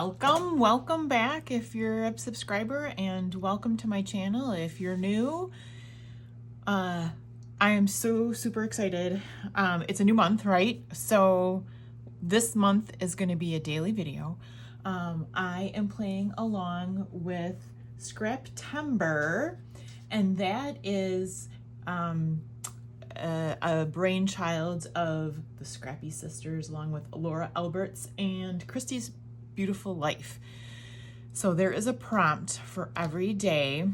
Welcome back if you're a subscriber, and welcome to my channel if you're new. I am so super excited. It's a new month, right? So this month is going to be a daily video. I am playing along with Scraptember, and that is a brainchild of the Scrappy sisters, along with Laura Alberts and Christy's Beautiful Life. So there is a prompt for every day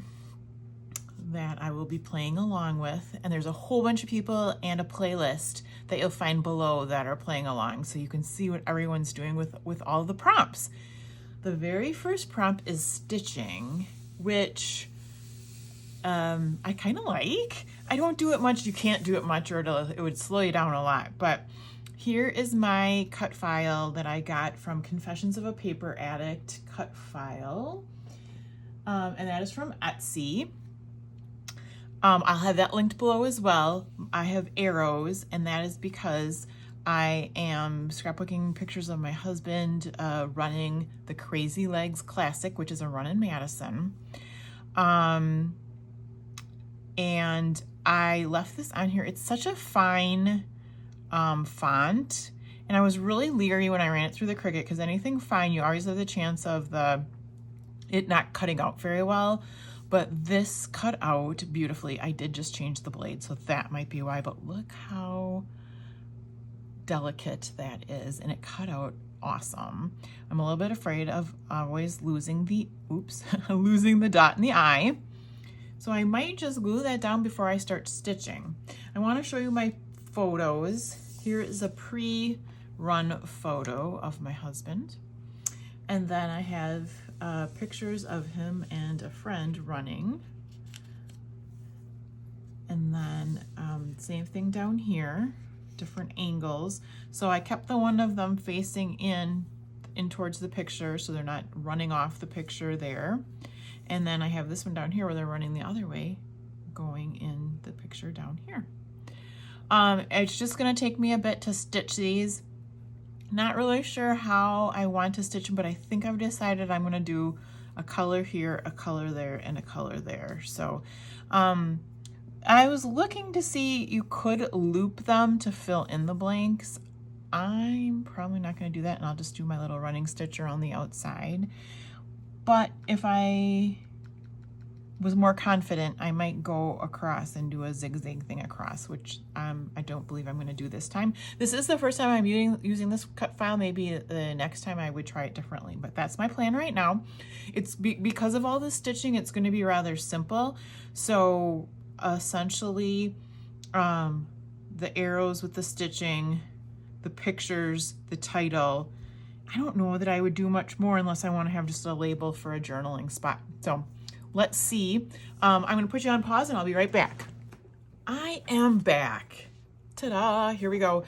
that I will be playing along with, and there's a whole bunch of people and a playlist that you'll find below that are playing along, so you can see what everyone's doing with all the prompts. The very first prompt is stitching, which I kind of like. I don't do it much. You can't do it much, or it would slow you down a lot. But here is my cut file that I got from Confessions of a Paper Addict cut file. And that is from Etsy. I'll have that linked below as well. I have arrows, and that is because I am scrapbooking pictures of my husband running the Crazy Legs Classic, which is a run in Madison. And I left this on here. It's such a fine font, and I was really leery when I ran it through the Cricut, because anything fine, you always have the chance of it not cutting out very well. But this cut out beautifully. I did just change the blade, so that might be why, but look how delicate that is, and it cut out awesome. I'm a little bit afraid of always losing the losing the dot in the eye. So I might just glue that down before I start stitching. I want to show you my photos. Here is a pre-run photo of my husband. And then I have pictures of him and a friend running. And then same thing down here, different angles. So I kept the one of them facing in towards the picture, so they're not running off the picture there. And then I have this one down here where they're running the other way, going in the picture down here. It's just gonna take me a bit to stitch these. Not really sure how I want to stitch them, but I think I've decided I'm gonna do a color here, a color there, and a color there. So I was looking to see, you could loop them to fill in the blanks. I'm probably not gonna do that, and I'll just do my little running stitch around the outside. But if I was more confident, I might go across and do a zigzag thing across, which I don't believe I'm going to do this time. This is the first time I'm using this cut file. Maybe the next time I would try it differently, but that's my plan right now. It's because of all the stitching, it's going to be rather simple. So essentially, the arrows with the stitching, the pictures, the title. I don't know that I would do much more unless I want to have just a label for a journaling spot. So let's see. I'm going to put you on pause and I'll be right back. I am back. Ta-da, here we go.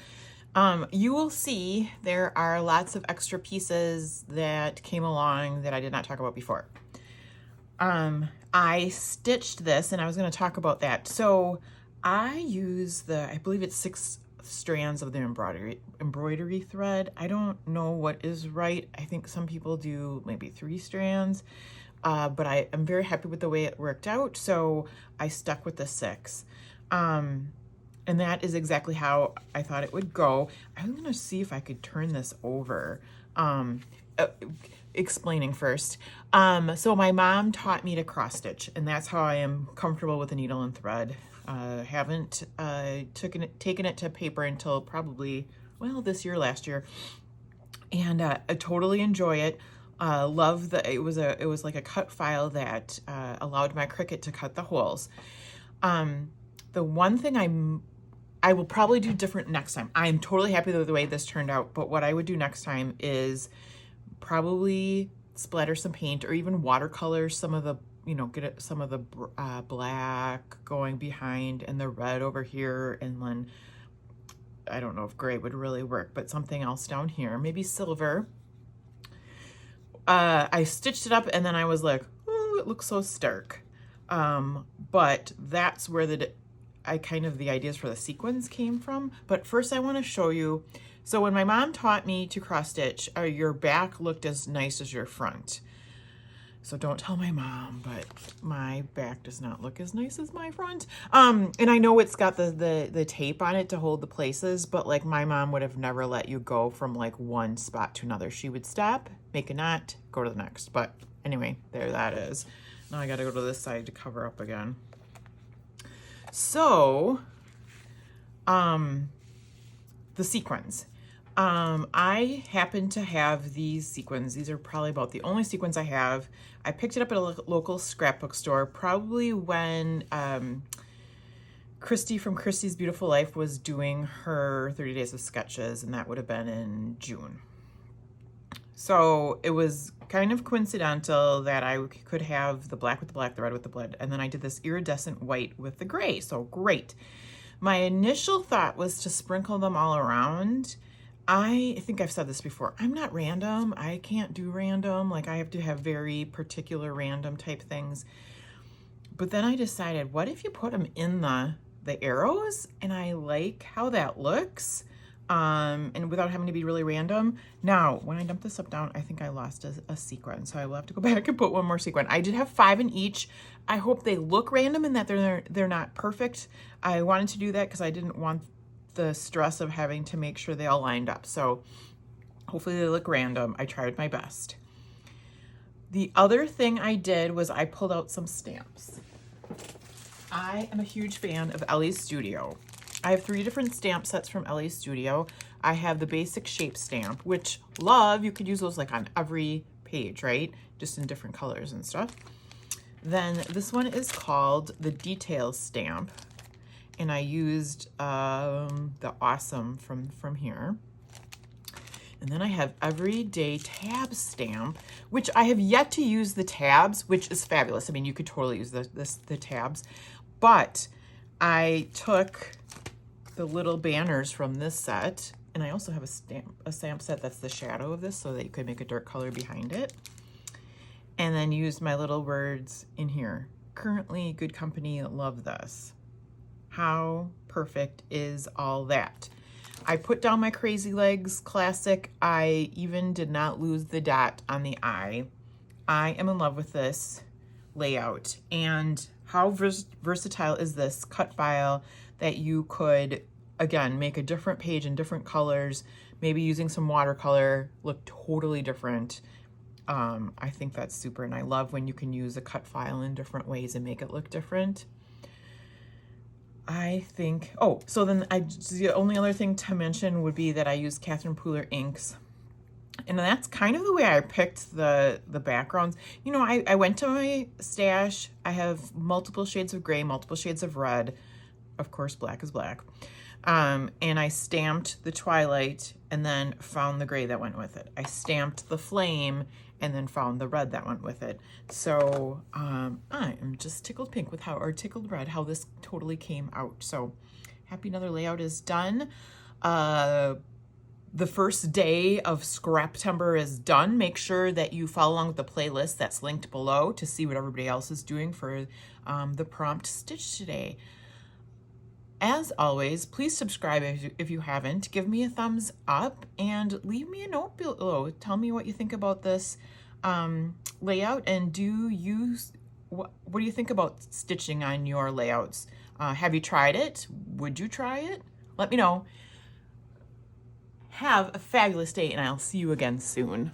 You will see there are lots of extra pieces that came along that I did not talk about before. I stitched this, and I was going to talk about that. So I use I believe it's 6 strands of the embroidery thread. I don't know what is right. I think some people do maybe 3 strands, but I am very happy with the way it worked out, so I stuck with the 6. And that is exactly how I thought it would go. I'm gonna see if I could turn this over. Explaining first. So my mom taught me to cross stitch, and that's how I am comfortable with the needle and thread. Haven't taken it to paper until probably, well, this year, last year, and I totally enjoy it. Love it was like a cut file that allowed my Cricut to cut the holes. The one thing I will probably do different next time. I'm totally happy with the way this turned out, but what I would do next time is probably splatter some paint, or even watercolor some of the, get some of the black going behind and the red over here, and then I don't know if gray would really work, but something else down here, maybe silver. I stitched it up, and then I was like, oh, it looks so stark. But that's where the ideas for the sequins came from. But first I want to show you, so when my mom taught me to cross stitch, your back looked as nice as your front. So don't tell my mom, but my back does not look as nice as my front. And I know it's got the tape on it to hold the places, but like my mom would have never let you go from like one spot to another. She would stop, make a knot, go to the next. But anyway, there that is. Now I got to go to this side to cover up again. So, the sequins. I happen to have these sequins. These are probably about the only sequins I have. I picked it up at a local scrapbook store, probably when Christy from Christy's Beautiful Life was doing her 30 Days of Sketches, and that would have been in June. So it was kind of coincidental that I could have the black with the black, the red with the red, and then I did this iridescent white with the gray, so great. My initial thought was to sprinkle them all around. I think I've said this before, I'm not random. I can't do random. Like I have to have very particular random type things. But then I decided, what if you put them in the arrows? And I like how that looks. And without having to be really random. Now, when I dump this up down, I think I lost a sequin. So I will have to go back and put one more sequin. I did have 5 in each. I hope they look random and that they're not perfect. I wanted to do that because I didn't want the stress of having to make sure they all lined up. So hopefully they look random. I tried my best. The other thing I did was I pulled out some stamps. I am a huge fan of Ellie's Studio. I have 3 different stamp sets from Ellie's Studio. I have the basic shape stamp, which love, you could use those like on every page, right? Just in different colors and stuff. Then this one is called the detail stamp. And I used the Awesome from here. And then I have Everyday Tab Stamp, which I have yet to use the tabs, which is fabulous. I mean, you could totally use the tabs. But I took the little banners from this set, and I also have a stamp set that's the shadow of this so that you could make a dark color behind it. And then used my little words in here. Currently, good company, love this. How perfect is all that? I put down my Crazy Legs Classic. I even did not lose the dot on the I. I am in love with this layout. And how versatile is this cut file that you could, again, make a different page in different colors, maybe using some watercolor, look totally different. I think that's super, and I love when you can use a cut file in different ways and make it look different. I think, oh, so then the only other thing to mention would be that I use Catherine Pooler inks. And that's kind of the way I picked the backgrounds. You know, I went to my stash. I have multiple shades of gray, multiple shades of red. Of course, black is black. And I stamped the Twilight and then found the gray that went with it. I stamped the Flame and then found the red that went with it. So I am just tickled pink with or tickled red, how this totally came out. So happy another layout is done. The first day of Scraptember is done. Make sure that you follow along with the playlist that's linked below to see what everybody else is doing for the prompt stitch today. As always, please subscribe if you haven't. Give me a thumbs up and leave me a note below. Tell me what you think about this layout, and what do you think about stitching on your layouts? Have you tried it? Would you try it? Let me know. Have a fabulous day, and I'll see you again soon.